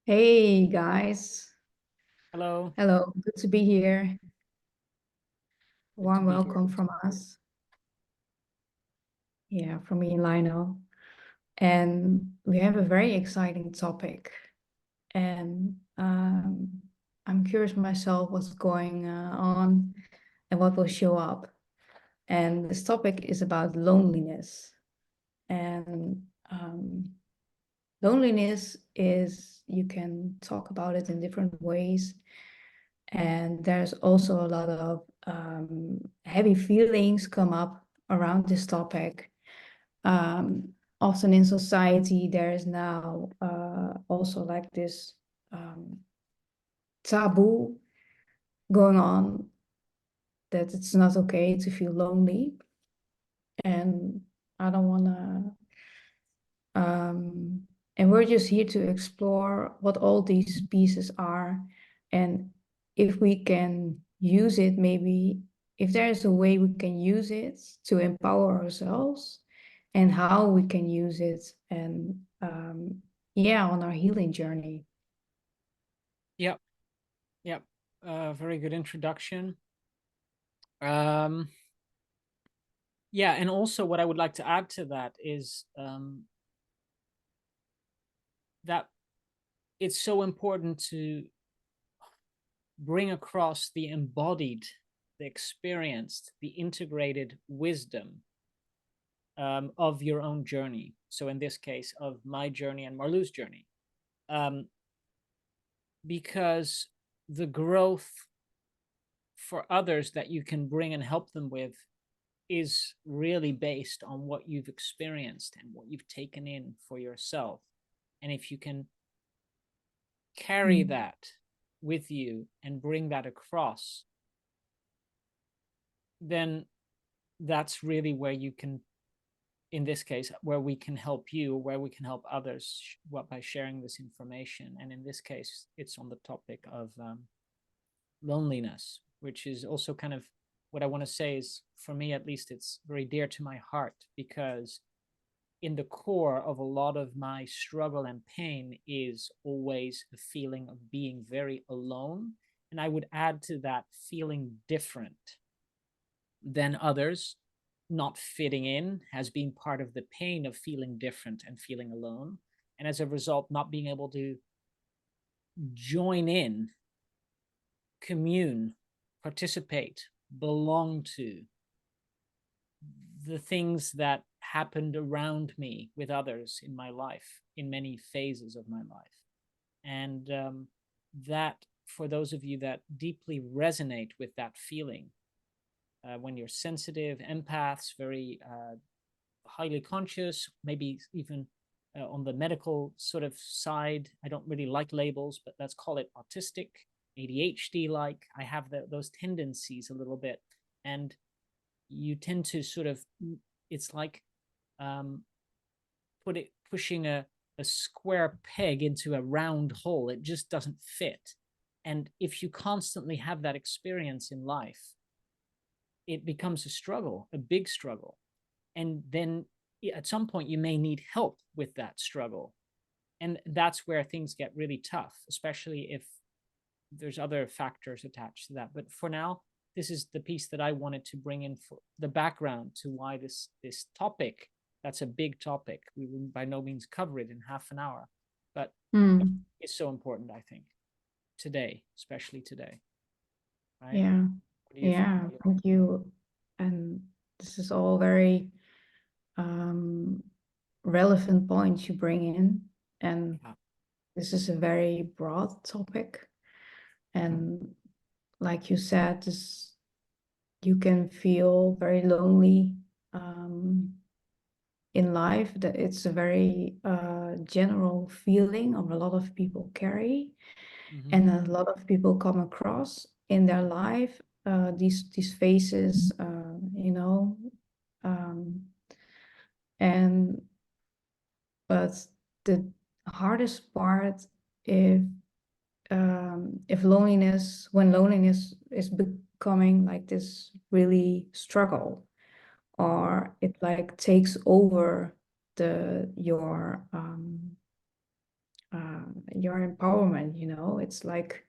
Hey guys, Hello, hello, good to be here. good to Warm be here. welcome from us. Yeah, from me and Lionel. And we have a very exciting topic. And I'm curious myself what's going on and what will show up. And this topic is about loneliness. And loneliness is, you can talk about it in different ways. And there's also a lot of heavy feelings come up around this topic. Often in society, there is now also like this taboo going on that it's not okay to feel lonely. And I don't want to and we're just here to explore what all these pieces are and if we can use it, maybe if there is a way we can use it to empower ourselves and how we can use it and yeah, on our healing journey. Yep, yep. Very good introduction. Um, yeah, and also what I would like to add to that is that it's so important to bring across the embodied, the experienced, the integrated wisdom of your own journey. So in this case, of my journey and Marlou's journey, um, because the growth for others that you can bring and help them with is really based on what you've experienced and what you've taken in for yourself. And if you can carry Mm. that with you and bring that across, then that's really where you can, in this case, where we can help you, where we can help others by sharing this information. And in this case, it's on the topic of loneliness, which is also kind of what I want to say is, for me at least, it's very dear to my heart because in the core of a lot of my struggle and pain is always the feeling of being very alone. And I would add to that feeling different than others, not fitting in has been part of the pain of feeling different and feeling alone. And as a result, not being able to join in, commune, participate, belong to the things that happened around me with others in my life, in many phases of my life. And that, for those of you that deeply resonate with that feeling, when you're sensitive, empaths, very highly conscious, maybe even on the medical sort of side, I don't really like labels, but let's call it autistic, ADHD like. I have those tendencies a little bit. And you tend to sort of, it's like um, pushing a square peg into a round hole. It just doesn't fit. And if you constantly have that experience in life, it becomes a struggle, a big struggle. And then at some point, you may need help with that struggle. And that's where things get really tough, especially if there's other factors attached to that. But for now, this is the piece that I wanted to bring in for the background to why this topic, that's a big topic. We will by no means cover it in half an hour, but Mm. it's so important, I think, today, especially today, right? Yeah, What do you think, yeah, Marlo? thank you. And this is all very um, relevant points you bring in. And Yeah. this is a very broad topic. And like you said, this, you can feel very lonely in life. That it's a very general feeling of a lot of people carry, Mm-hmm. and a lot of people come across in their life. These phases, um, and but the hardest part, if if loneliness, when loneliness is becoming like this really struggle, Mm-hmm. or it like takes over the your your empowerment, you know. It's like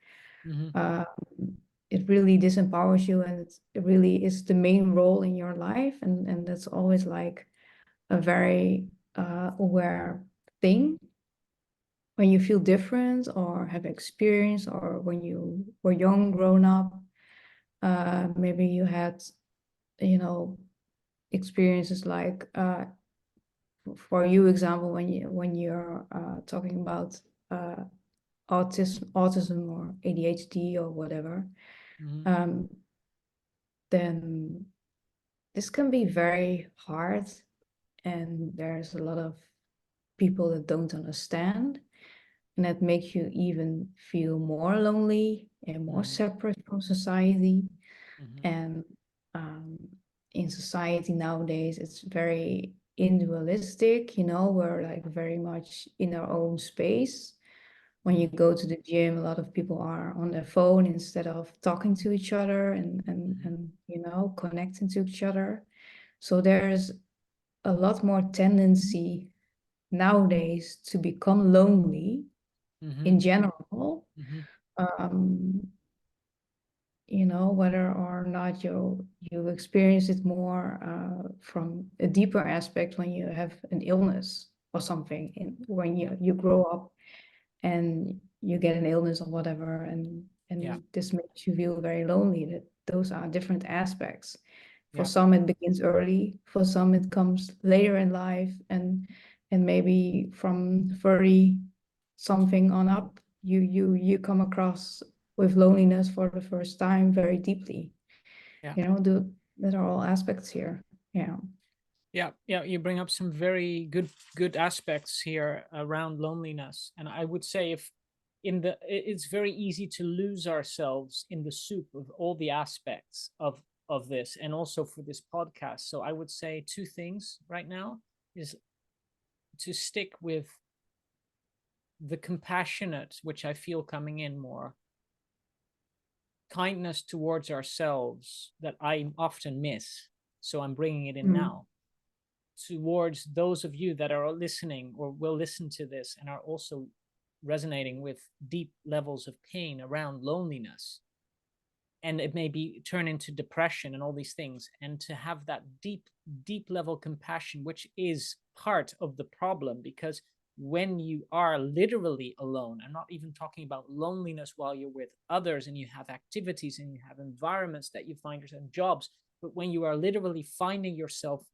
Mm-hmm. um, it really disempowers you, and it really is the main role in your life, and that's always like a very aware thing when you feel different or have experience, or when you were young, grown up. Maybe you had, you know, experiences like for you example, when you're talking about uh, autism or ADHD or whatever, Mm-hmm. um, then this can be very hard, and there's a lot of people that don't understand, and that makes you even feel more lonely and more Mm-hmm. separate from society. Mm-hmm. And um, in society nowadays, it's very individualistic, you know, we're like very much in our own space. When you Mm-hmm. go to the gym, a lot of people are on their phone instead of talking to each other, Mm-hmm. and you know, connecting to each other. So there's a lot more tendency nowadays to become lonely Mm-hmm. in general. Mm-hmm. Um, you know, whether or not you experience it more from a deeper aspect when you have an illness or something, when Yeah. you grow up and you get an illness or whatever, Yeah. and this makes you feel very lonely. That those are different aspects. For Yeah. some it begins early, for some it comes later in life, and maybe from 30 something on up, you come across with loneliness for the first time very deeply. Yeah. You know, that are all aspects here. Yeah. Yeah, yeah, you bring up some very good aspects here around loneliness, and I would say if it's very easy to lose ourselves in the soup of all the aspects of this, and also for this podcast. So I would say two things right now is to stick with the compassionate, which I feel coming in more, kindness towards ourselves that I often miss. So I'm bringing it in Mm. now towards those of you that are listening or will listen to this and are also resonating with deep levels of pain around loneliness, and it may be turn into depression and all these things, and to have that deep level compassion, which is part of the problem. Because when you are literally alone, I'm not even talking about loneliness while you're with others and you have activities and you have environments that you find yourself, jobs, but when you are literally finding yourself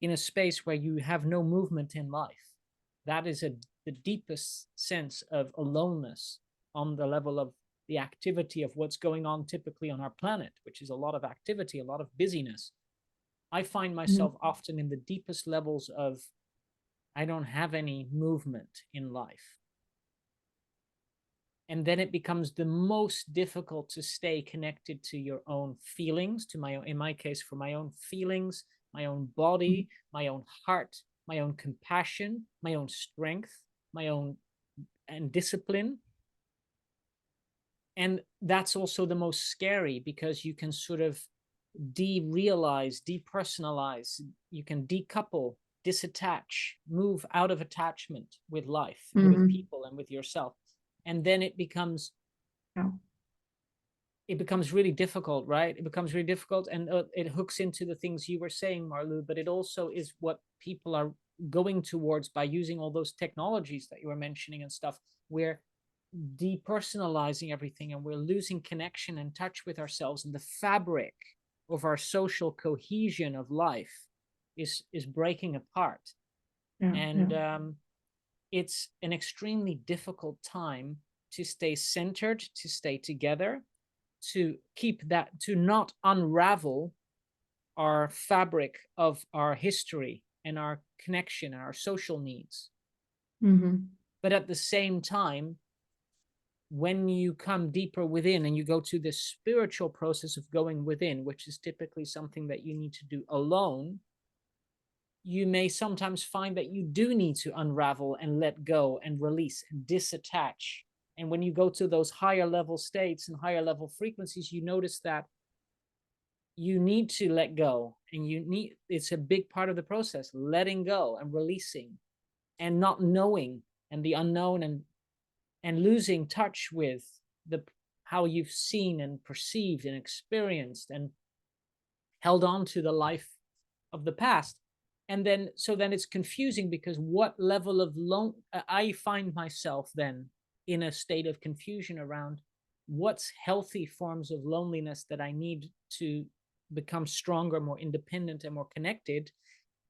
in a space where you have no movement in life, that is the deepest sense of aloneness on the level of the activity of what's going on typically on our planet, which is a lot of activity, a lot of busyness. I find Mm. myself often in the deepest levels of I don't have any movement in life. And then it becomes the most difficult to stay connected to your own feelings, to my own, in my case, for my own feelings, my own body, my own heart, my own compassion, my own strength, my own and discipline. And that's also the most scary, because you can sort of de-realize, depersonalize, you can decouple, disattach, move out of attachment with life and with Mhm. people and with yourself. And then Yeah. it becomes really difficult, right? It becomes really difficult, and it hooks into the things you were saying, Marlu, but it also is what people are going towards by using all those technologies that you were mentioning and stuff. We're depersonalizing everything, and we're losing connection and touch with ourselves, and the fabric of our social cohesion of life is breaking apart. Yeah. Yeah. And it's an extremely difficult time to stay centered, to stay together, to keep that, to not unravel our fabric of our history and our connection and our social needs. Mhm. But at the same time, when you come deeper within and you go to this spiritual process of going within, which is typically something that you need to do alone, you may sometimes find that you do need to unravel and let go and release and disattach. And when you go to those higher level states and higher level frequencies, you notice that you need to let go, and it's a big part of the process, letting go and releasing and not knowing, and the unknown, and and losing touch with the how you've seen and perceived and experienced and held on to the life of the past. And then so then it's confusing, because what level of I find myself then in a state of confusion around what's healthy forms of loneliness that I need to become stronger, more independent, and more connected,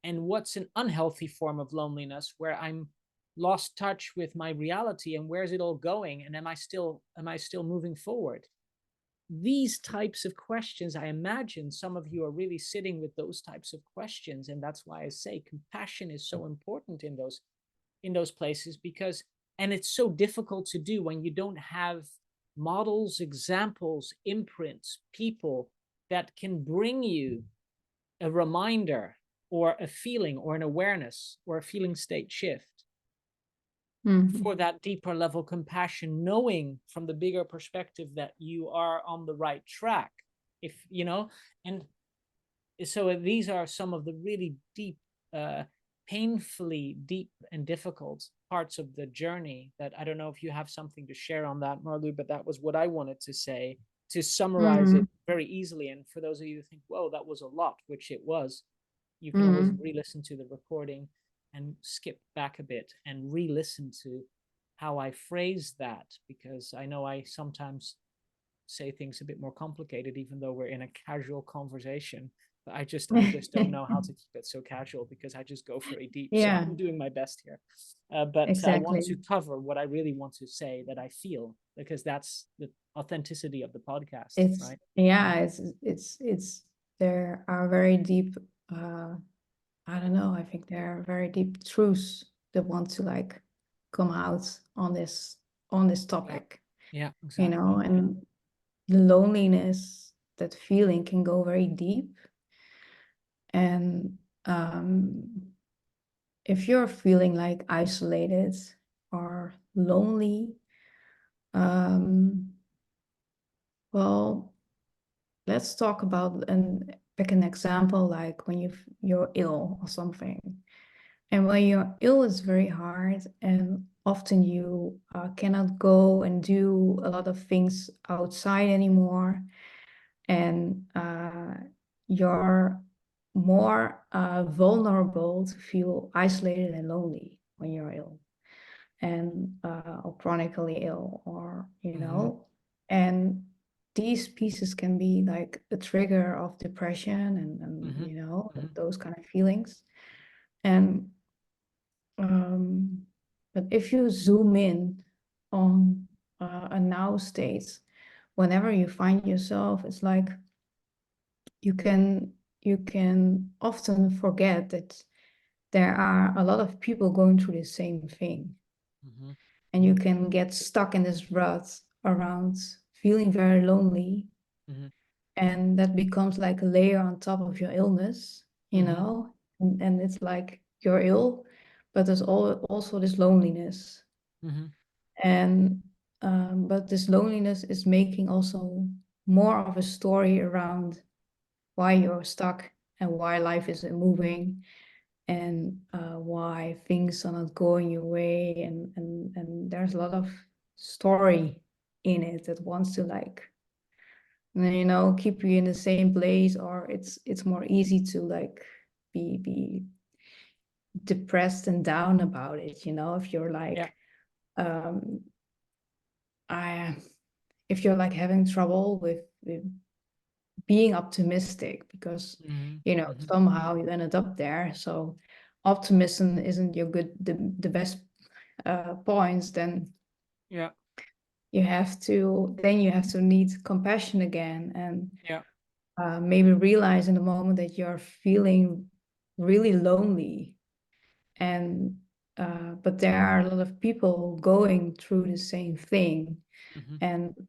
and what's an unhealthy form of loneliness where I'm lost touch with my reality, and where's it all going, and am I still moving forward? These types of questions, I imagine some of you are really sitting with those types of questions, and that's why I say compassion is so important in those places, because and it's so difficult to do when you don't have models, examples, imprints, people that can bring you a reminder or a feeling or an awareness or a feeling state shift for that deeper level compassion, knowing from the bigger perspective that you are on the right track. If you know, and so these are some of the really deep, painfully deep and difficult parts of the journey that I don't know if you have something to share on that, Marlu, but that was what I wanted to say to summarize it very easily. And for those of you who think, whoa, that was a lot, which it was, you can always re-listen to the recording and skip back a bit and re-listen to how I phrase that, because I know I sometimes say things a bit more complicated, even though we're in a casual conversation. But I just don't know how to keep it so casual, because I just go very deep. So Yeah, I'm doing my best here. But I want to exactly. cover what I really want to say, that I feel, because that's the authenticity of the podcast, It's right? yeah, it's there are very deep I don't know, I think there are very deep truths that want to like come out on this Yeah, topic, yeah, you exactly. know, and the loneliness, that feeling can go very deep. And if you're feeling like isolated or lonely, um, well, let's talk about and pick an example like when you're ill or something. And when you're ill, it's very hard, and often you cannot go and do a lot of things outside anymore, and you're more vulnerable to feel isolated and lonely when you're ill and or chronically ill, or Mm-hmm. and these pieces can be like a trigger of depression and Mm-hmm. Mm-hmm. those kind of feelings. And um, but if you zoom in on a now state, whenever you find yourself, it's like you can often forget that there are a lot of people going through the same thing, Mm-hmm. and you can get stuck in this rut around feeling very lonely, Mm-hmm. and that becomes like a layer on top of your illness, Mm-hmm. and it's like you're ill, but there's also this loneliness. Mm-hmm. And but this loneliness is making also more of a story around why you're stuck and why life isn't moving, and why things are not going your way, and there's a lot of story in it that wants to like keep you in the same place, or it's more easy to like be depressed and down about it, if you're Yeah. like um I if you're like having trouble with being optimistic, because Mm-hmm. Mm-hmm. somehow you ended up there. So optimism isn't your the best points. Then Yeah. you have to need compassion again, and Yeah. maybe realize in the moment that you're feeling really lonely. And but there are a lot of people going through the same thing. Mm-hmm. And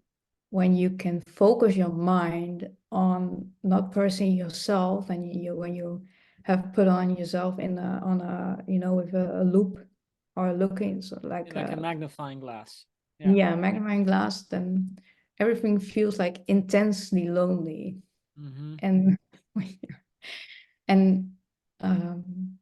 when you can focus your mind on not pursuing yourself, and when you have put on yourself in on a with a loop, or looking so like Like a magnifying glass. Yeah. yeah, magnifying glass, then everything feels like intensely lonely. Mm-hmm. And and um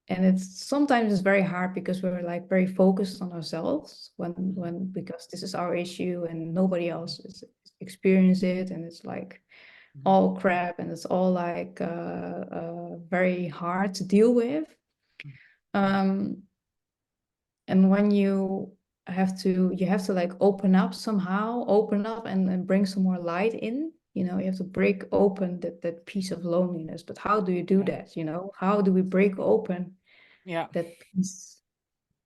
and it's sometimes it's very hard because we're like very focused on ourselves when because this is our issue and nobody else is experience it, and it's like all crap, and it's all like very hard to deal with. um and when you have to like open up somehow, open up and bring some more light in, you know, you have to break open that piece of loneliness. But how do you do that, you know? How do we break open Yeah. that piece?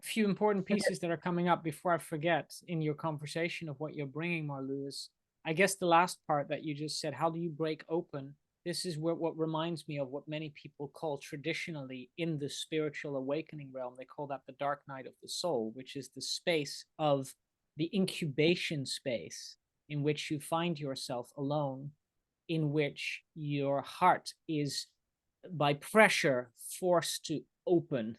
Few important pieces that are coming up before I forget in your conversation of what you're bringing, Marlou, is I guess the last part that you just said, how do you break open? This is what reminds me of what many people call traditionally in the spiritual awakening realm. They call that the dark night of the soul, which is the space of the incubation space in which you find yourself alone, in which your heart is by pressure forced to open,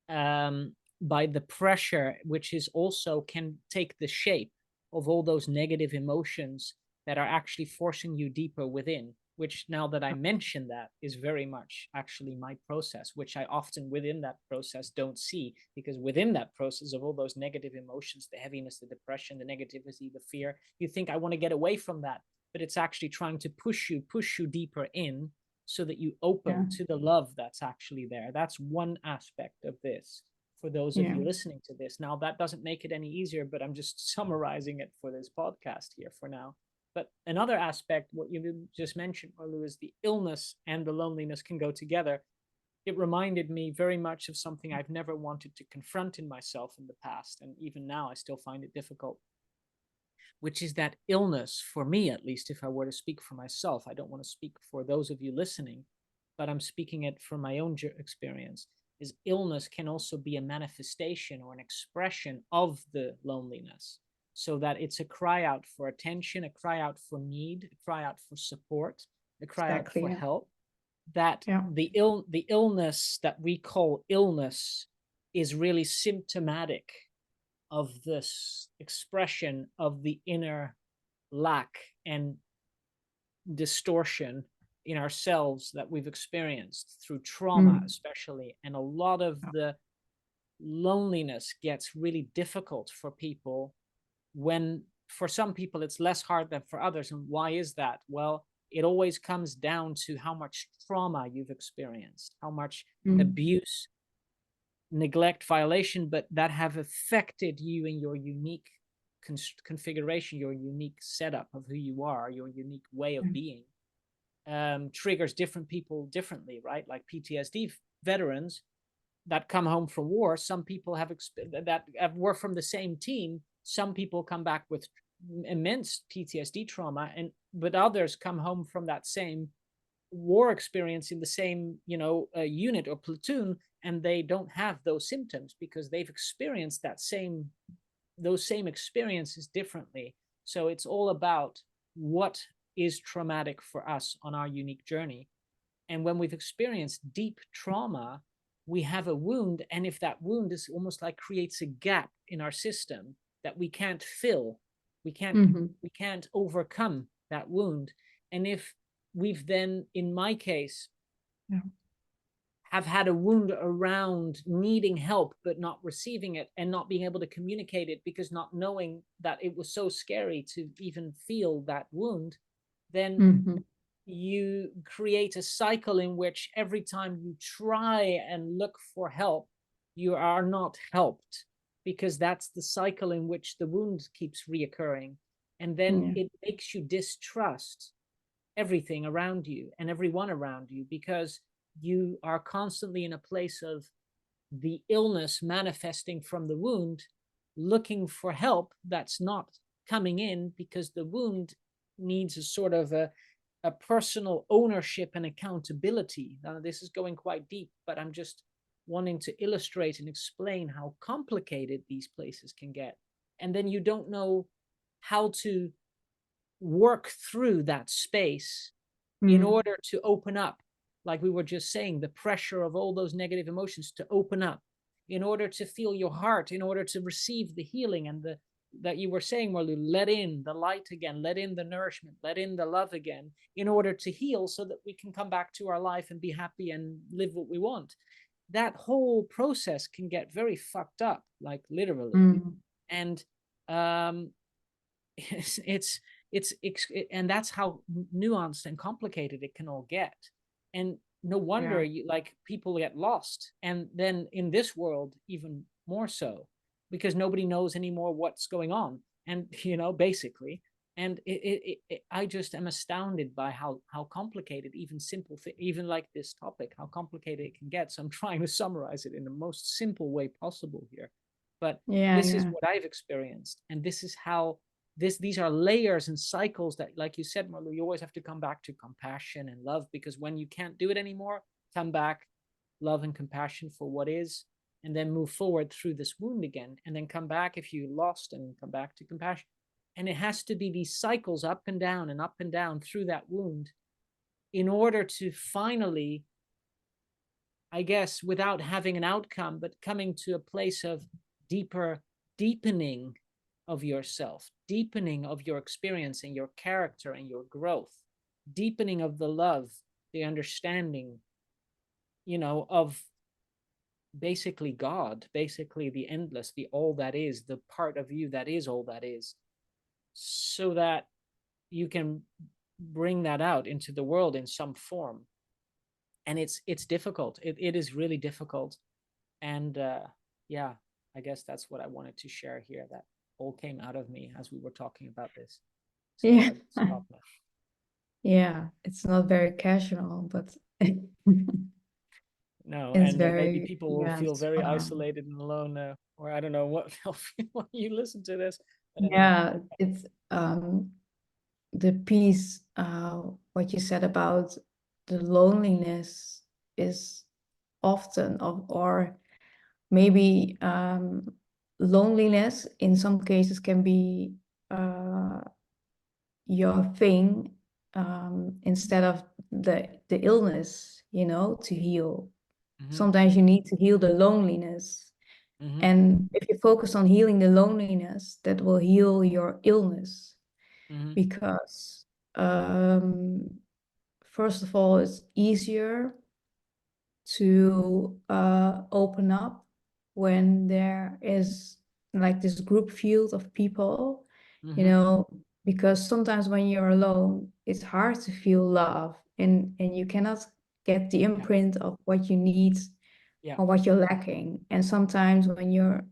um, by the pressure, which is also can take the shape of all those negative emotions that are actually forcing you deeper within, which now that I mention that is very much actually my process, which I often within that process don't see, because within that process of all those negative emotions, the heaviness, the depression, the negativity, the fear, you think I want to get away from that, but it's actually trying to push you deeper in so that you Yeah, open to the love that's actually there. That's one aspect of this for those of yeah, you listening to this. Now, that doesn't make it any easier, but I'm just summarizing it for this podcast here for now. But another aspect, what you just mentioned, Marlu, is the illness and the loneliness can go together. It reminded me very much of something I've never wanted to confront in myself in the past. And even now, I still find it difficult, which is that illness, for me at least, if I were to speak for myself, I don't want to speak for those of you listening, but I'm speaking it from my own experience, is illness can also be a manifestation or an expression of the loneliness. So that it's a cry out for attention, a cry out for need, a cry out for support, a cry out exactly. for Yeah, help. That yeah. the illness that we call illness is really symptomatic of this expression of the inner lack and distortion in ourselves that we've experienced through trauma, Mm. especially. And a lot of the loneliness gets really difficult for people when, for some people, it's less hard than for others. And why is that? Well, it always comes down to how much trauma you've experienced, how much Mm. abuse, neglect, violation, but that have affected you in your unique configuration, your unique setup of who you are, your unique way of Yeah. being, triggers different people differently, right? Like PTSD veterans that come home from war, some people that were from the same team. Some people come back with immense PTSD trauma, and but others come home from that same war experience in the same unit or platoon, and they don't have those symptoms because they've experienced those same experiences differently. So it's all about what is traumatic for us on our unique journey. And when we've experienced deep trauma, we have a wound, and if that wound is almost like creates a gap in our system that we can't fill, we can't Mm-hmm. we can't overcome that wound. And if we've then, in my case, Yeah. have had a wound around needing help but not receiving it and not being able to communicate it because not knowing that it was so scary to even feel that wound, then Mm-hmm. you create a cycle in which every time you try and look for help, you are not helped, because that's the cycle in which the wound keeps reoccurring. And then Yeah. it makes you distrust everything around you and everyone around you, because you are constantly in a place of the illness manifesting from the wound, looking for help that's not coming in because the wound needs a sort of a personal ownership and accountability. Now, this is going quite deep, but I'm just wanting to illustrate and explain how complicated these places can get. And then you don't know how to work through that space in Mm. order to open up, like we were just saying, the pressure of all those negative emotions to open up, in order to feel your heart, in order to receive the healing and the that you were saying, Marlu, let in the light again, let in the nourishment, let in the love again, in order to heal, so that we can come back to our life and be happy and live what we want. that whole process can get very fucked up, like literally. Mm. And um it's and that's how nuanced and complicated it can all get. And no wonder Yeah. you, like, people get lost, and then in this world even more so, because nobody knows anymore what's going on. And basically, and I just am astounded by how complicated even simple even like this topic, how complicated it can get. So I'm trying to summarize it in the most simple way possible here. But Yeah, this is yeah. what I've experienced, and this is how these are layers and cycles that, like you said, Marlu, you always have to come back to compassion and love, because when you can't do it anymore, come back, love and compassion for what is, and then move forward through this wound again, and then come back if you lost, and come back to compassion. And it has to be these cycles up and down through that wound, in order to finally, I guess, without having an outcome, but coming to a place of deeper deepening of yourself, deepening of your experience and your character and your growth, deepening of the love, the understanding, of basically God, basically the endless, the all that is, the part of you that is all that is, so that you can bring that out into the world in some form. And it's difficult. It is really difficult. And yeah, I guess that's what I wanted to share here. That all came out of me as we were talking about this. So Yeah. I'll stop now. Yeah, it's not very casual, but No, it's and maybe very, people will yeah, feel it's very isolated and alone, or I don't know what they'll feel when you listen to this. But anyway, yeah, it's the piece what you said about the loneliness is often of, or maybe loneliness in some cases can be uh your thing, instead of the illness, to heal. mm-hmm, Sometimes you need to heal the loneliness. mm-hmm, And if you focus on healing the loneliness, that will heal your illness. mm-hmm, Because, first of all, it's easier to open up when there is like this group field of people, you mm-hmm. know, because sometimes when you're alone, it's hard to feel love, and you cannot get the Yeah, imprint of what you need yeah, or what you're lacking. And sometimes when you're,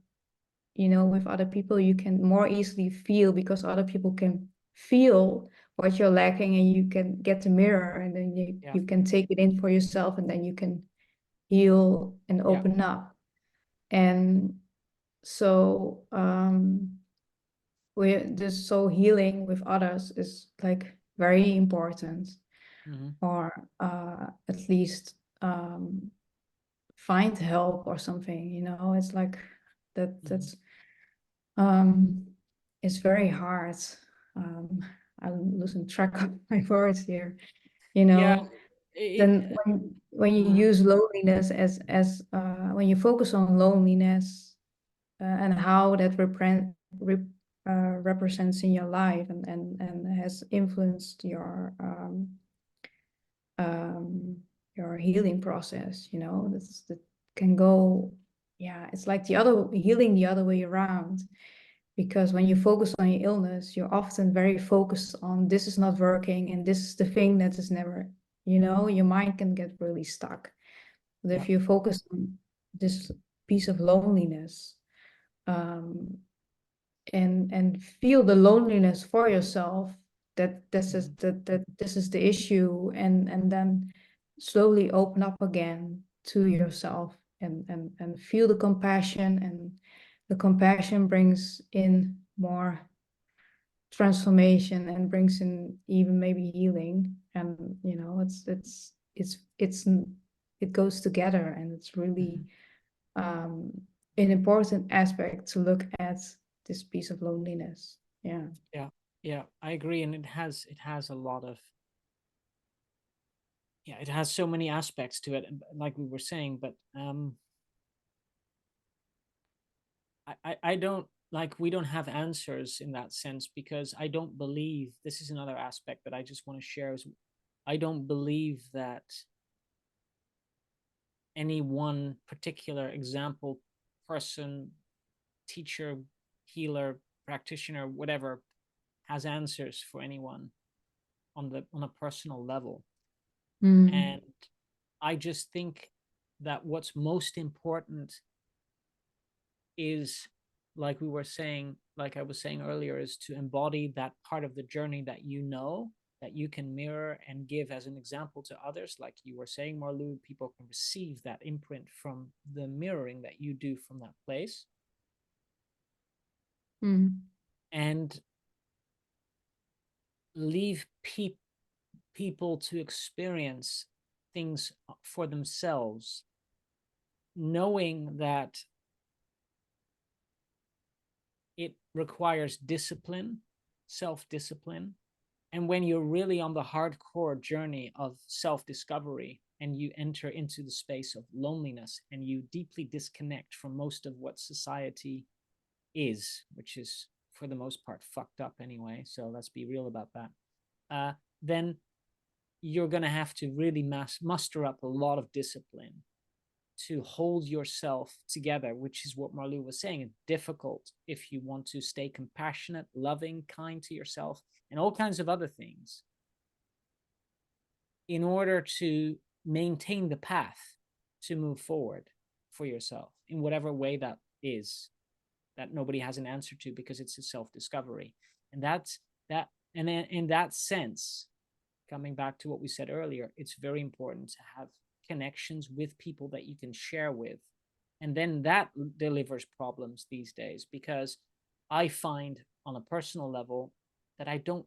with other people, you can more easily feel, because other people can feel what you're lacking, and you can get the mirror, and then you, yeah, you can take it in for yourself, and then you can heal and yeah, open up. And so we just, so healing with others is like very important, mm-hmm, or at least find help or something, it's like that mm-hmm. that's um it's very hard. um I'm losing track of my words here, you Yeah, know then when you mhm, use loneliness as when you focus on loneliness, and how that represents in your life, and has influenced um, your healing process. That can go, yeah, it's like the other healing the other way around. Because when you focus on your illness, you're often very focused on this is not working, and this is the thing that is never, your mind can get really stuck. But yeah, if you focus on this piece of loneliness, um, and feel the loneliness for yourself, that this is mhm, that this is the issue, and then slowly open up again to yourself, and feel the compassion, and the compassion brings in more transformation, and brings in even maybe healing. And it goes together, and it's really mhm. um, an important aspect to look at this piece of loneliness. Yeah. Yeah, yeah, I agree, and it has a lot of, yeah, it has so many aspects to it, like we were saying. But I don't, like, we don't have answers in that sense, because I don't believe, this is another aspect that I just want to share, is I don't believe that any one particular example, person, teacher, healer, practitioner, whatever, has answers for anyone on a personal level. Mm. And I just think that what's most important is, like we were saying, like I was saying earlier, is to embody that part of the journey that you know, that you can mirror and give as an example to others. Like you were saying, Marlou, people can receive that imprint from the mirroring that you do from that place. Mm. And leave people to experience things for themselves, knowing that it requires discipline, self-discipline. And when you're really on the hardcore journey of self-discovery and you enter into the space of loneliness and you deeply disconnect from most of what society is, which is for the most part fucked up anyway, so let's be real about that, then you're going to have to really muster up a lot of discipline to hold yourself together, which is what Marlou was saying. It's difficult if you want to stay compassionate, loving, kind to yourself, and all kinds of other things in order to maintain the path to move forward for yourself in whatever way that is, that nobody has an answer to because it's a self-discovery. And that's that. And then in that sense, coming back to what we said earlier, it's very important to have connections with people that you can share with. And then that delivers problems these days, because I find on a personal level that I don't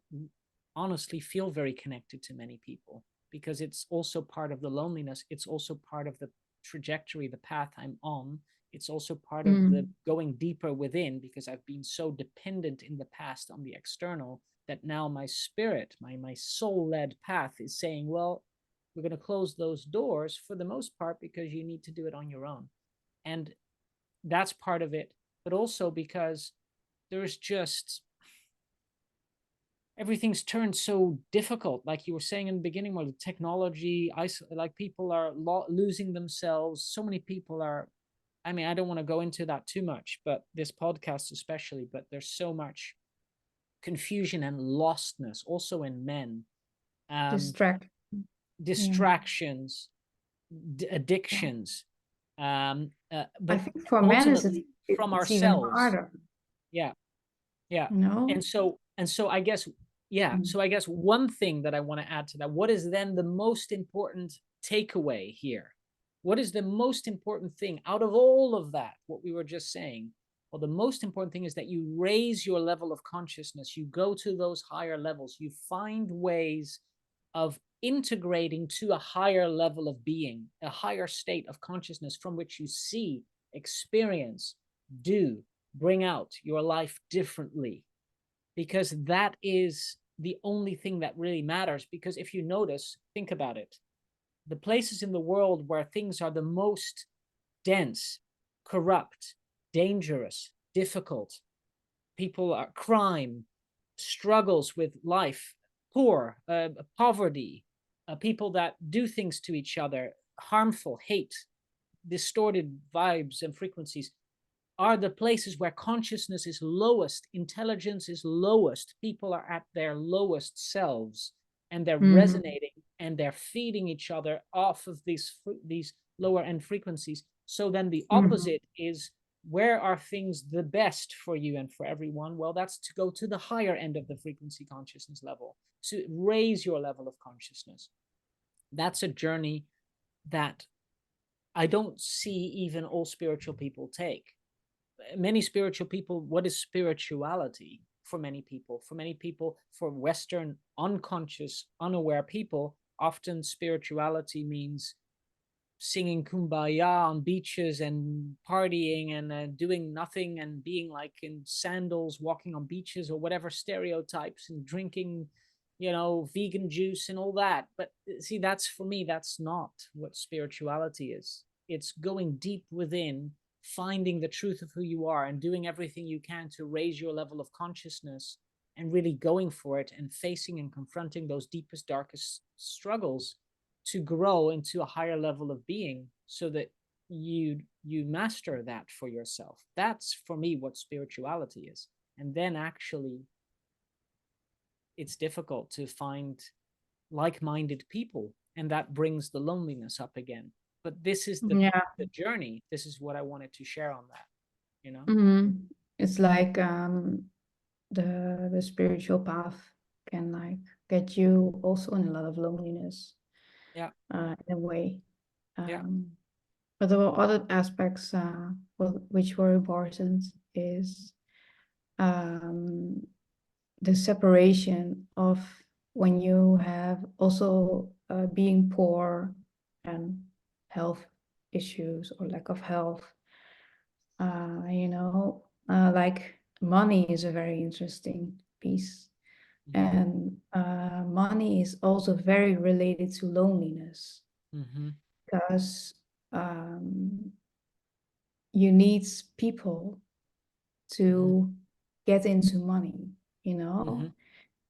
honestly feel very connected to many people, because it's also part of the loneliness. It's also part of the trajectory, the path I'm on. It's also part of the going deeper within, because I've been so dependent in the past on the external that now my spirit, my soul-led path is saying, well, we're going to close those doors for the most part because you need to do it on your own. And that's part of it, but also because there's just everything's turned so difficult. Like you were saying in the beginning, where the technology, like people are losing themselves. So many people are, I mean, I don't want to go into that too much, but this podcast especially, but there's so much confusion and lostness also in men. Distract. Distractions, Yeah. addictions, I but think for men is ultimately from it's even ourselves. harder, Yeah, yeah. you know? And so I guess, yeah, Mm. so I guess one thing that I want to add to that, what is then the most important takeaway here? What is the most important thing out of all of that, what we were just saying? Well, the most important thing is that you raise your level of consciousness. You go to those higher levels. You find ways of integrating to a higher level of being, a higher state of consciousness from which you see, experience, do, bring out your life differently. Because that is the only thing that really matters. Because if you notice, think about it, the places in the world where things are the most dense, corrupt, dangerous, difficult, people are crime, struggles with life, poor, poverty, people that do things to each other, harmful, hate, distorted vibes and frequencies, are the places where consciousness is lowest, intelligence is lowest, people are at their lowest selves, and they're resonating and they're feeding each other off of these lower end frequencies. So then the opposite is, where are things the best for you and for everyone? Well, that's to go to the higher end of the frequency consciousness level, to raise your level of consciousness. That's a journey that I don't see even all spiritual people take. Many spiritual people, what is spirituality for many people? For many people, for Western unconscious, unaware people, often spirituality means singing kumbaya on beaches and partying and doing nothing and being like in sandals walking on beaches, or whatever stereotypes, and drinking, vegan juice and all that. But see, that's, for me, that's not what spirituality is. It's going deep within, finding the truth of who you are and doing everything you can to raise your level of consciousness, and really going for it and facing and confronting those deepest, darkest struggles to grow into a higher level of being. so that you master that for yourself. That's for me what spirituality is. And then actually it's difficult to find like-minded people, and that brings the loneliness up again. But this is Yeah. the journey. This is what I wanted to share on that, you know. It's like the spiritual path can like get you also in a lot of loneliness Yeah, in a way. yeah. But there were other aspects which were important is um, the separation of when you have also being poor and health issues or lack of health. Like money is a very interesting piece. Mm-hmm. And money is also very related to loneliness Mm-hmm. because um, you need people Mm-hmm. to get into money, Mm-hmm.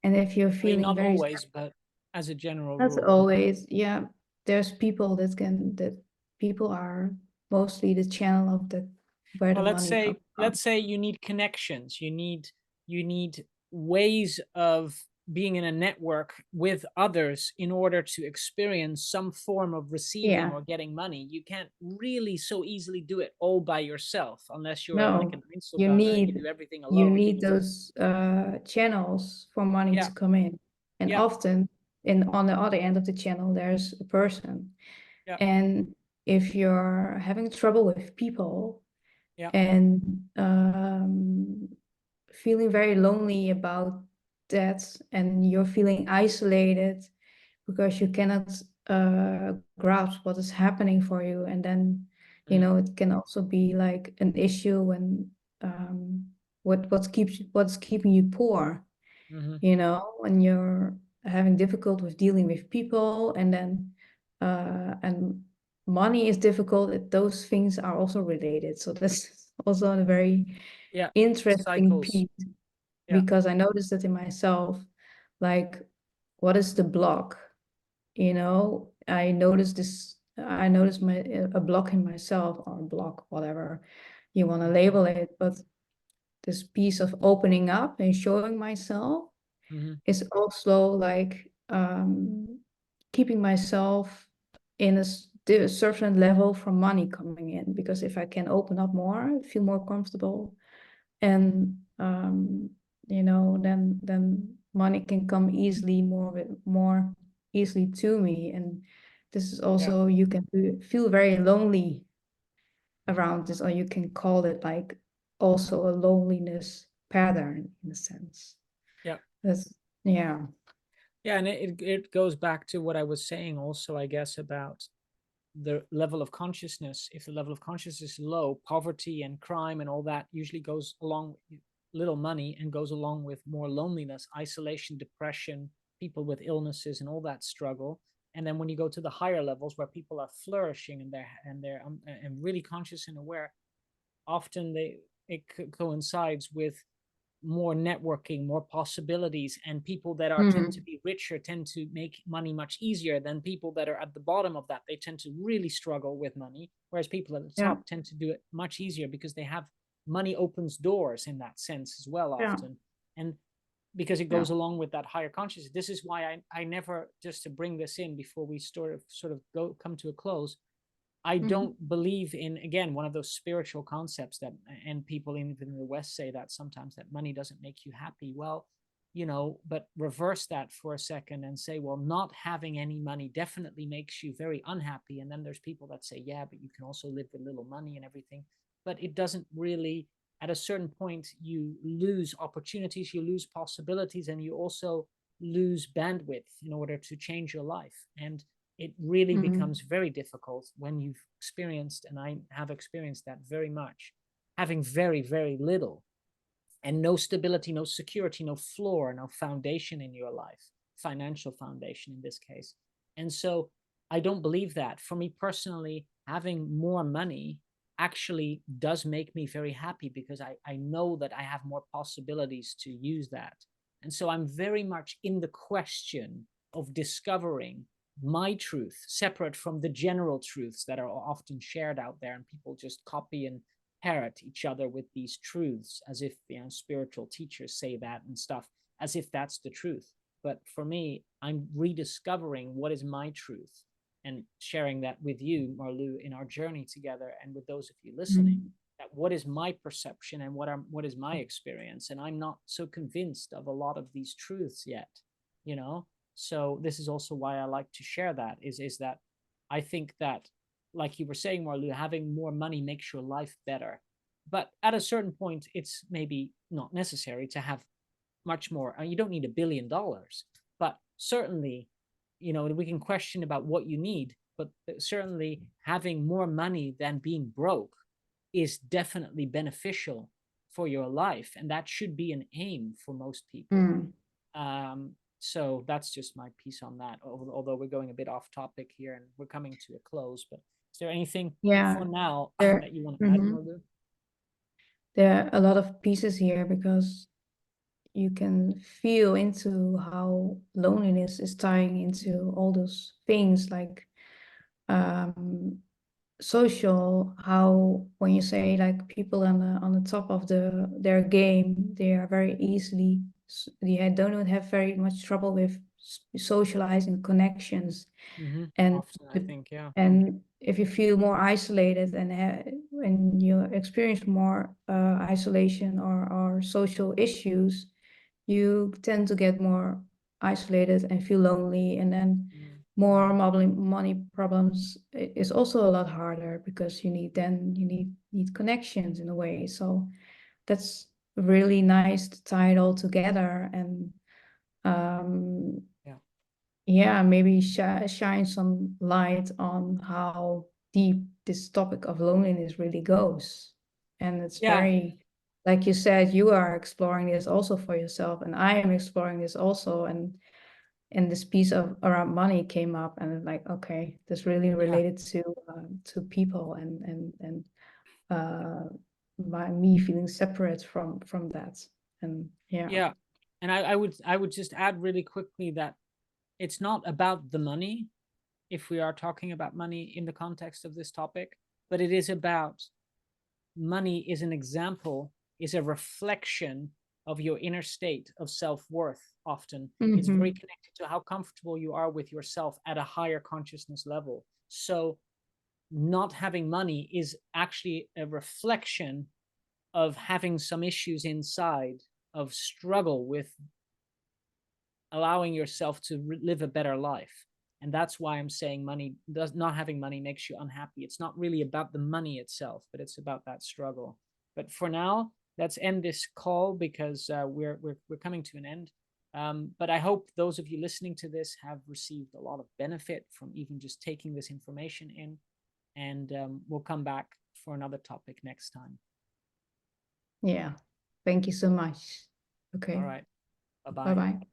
And if you're I mean, feeling not very, always, but as a general that's rule. always, yeah, there's people that people are mostly the channel of the where the Well, money comes from. let's say you need connections. You need ways of being in a network with others in order to experience some form of receiving Yeah, or getting money. You can't really so easily do it all by yourself unless you're like no, an you Einzelgänger and you need do everything you alone. need those channels for money Yeah, to come in. And yeah, often on the other end of the channel, there's a person. yeah, And if you're having trouble with people yeah. and feeling very lonely about that, and you're feeling isolated because you cannot grasp what is happening for you, and then Mm, it can also be like an issue when um, what's keeping you poor, mm-hmm. when you're having difficult with dealing with people, and then and money is difficult. Those things are also related. So that's also a very Yeah, interesting cycles. piece Yeah, because I noticed that in myself, like what is the block? I noticed a block in myself, or a block, whatever you want to mm-hmm. label it, but this piece of opening up and showing myself Mm-hmm. is also like keeping myself in a certain level from money coming in, because if I can open up more, feel more comfortable, and then money can come easily, more easily to me. And this is Yeah, also, you can feel very lonely around this, or you can call it like also a loneliness pattern in a sense. yeah. That's yeah. Yeah, and it goes back to what I was saying also, I guess, about the level of consciousness. If the level of consciousness is low, poverty and crime and all that usually goes along with little money and goes along with more loneliness, isolation, depression, people with illnesses and all that struggle. And then when you go to the higher levels where people are flourishing and they're and really conscious and aware, often it coincides with more networking, more possibilities, and people that are tend to Mm, be richer tend to make money much easier than people that are at the bottom of that. They tend to really struggle with money, whereas people at the yeah, top tend to do it much easier because they have money opens doors in that sense as well yeah, often. And because it yeah. goes along with that higher consciousness. This is why I never, just to bring this in before we sort of go come to a close, I Mm-hmm. don't believe in, again, one of those spiritual concepts that, and people even in the West say that sometimes, that money doesn't make you happy. Well, but reverse that for a second and say, well, not having any money definitely makes you very unhappy. And then there's people that say, yeah, but you can also live with little money and everything. But it doesn't really, at a certain point, you lose opportunities, you lose possibilities, and you also lose bandwidth in order to change your life. And it really Mm-hmm. becomes very difficult when you've experienced, and I have experienced that very much, having very, very little and no stability, no security, no floor, no foundation in your life, financial foundation in this case. And so I don't believe that. For me personally, having more money actually does make me very happy because I know that I have more possibilities to use that. And so I'm very much in the question of discovering my truth, separate from the general truths that are often shared out there, and people just copy and parrot each other with these truths as if, you know, spiritual teachers say that and stuff, as if that's the truth. But for me, I'm rediscovering what is my truth and sharing that with you, Marlu, in our journey together, and with those of you listening, that what is my perception and what is my experience. And I'm not so convinced of a lot of these truths yet, you know. So this is also why I like to share that, is that I think that, like you were saying, Marlu, having more money makes your life better. But at a certain point, it's maybe not necessary to have much more. You don't need $1 billion, but certainly, you know, we can question about what you need, but certainly having more money than being broke is definitely beneficial for your life, and that should be an aim for most people. So that's just my piece on that, although we're going a bit off topic here and we're coming to a close. But is there anything Yeah, for now there, that you want to add, Marlu? there are a lot of pieces here because you can feel into how loneliness is tying into all those things like um, social, how when you say like people on the top of their game, they are very easily, they don't have very much trouble with socializing connections. And Often, I think, yeah. and if you feel more isolated and when you experience more isolation or social issues, you tend to get more isolated and feel lonely, and then more money problems is also a lot harder because you need connections in a way. So that's really nice to tie it all together and Yeah. yeah, maybe shine some light on how deep this topic of loneliness really goes. And it's Yeah. very, like you said, you are exploring this also for yourself, and I am exploring this also. And this piece of around money came up, and like, okay, this really Yeah. related to people and me feeling separate from that. And yeah. Yeah. And I would just add really quickly that it's not about the money, if we are talking about money in the context of this topic, but it is about money is an example, is a reflection of your inner state of self-worth. Often it's very connected to how comfortable you are with yourself at a higher consciousness level. So not having money is actually a reflection of having some issues inside, of struggle with allowing yourself to live a better life. And that's why I'm saying not having money makes you unhappy. It's not really about the money itself, but it's about that struggle. But for now, let's end this call because we're coming to an end. But I hope those of you listening to this have received a lot of benefit from even just taking this information in. And we'll come back for another topic next time. Yeah. Thank you so much. All Okay. right. Bye-bye. Bye-bye.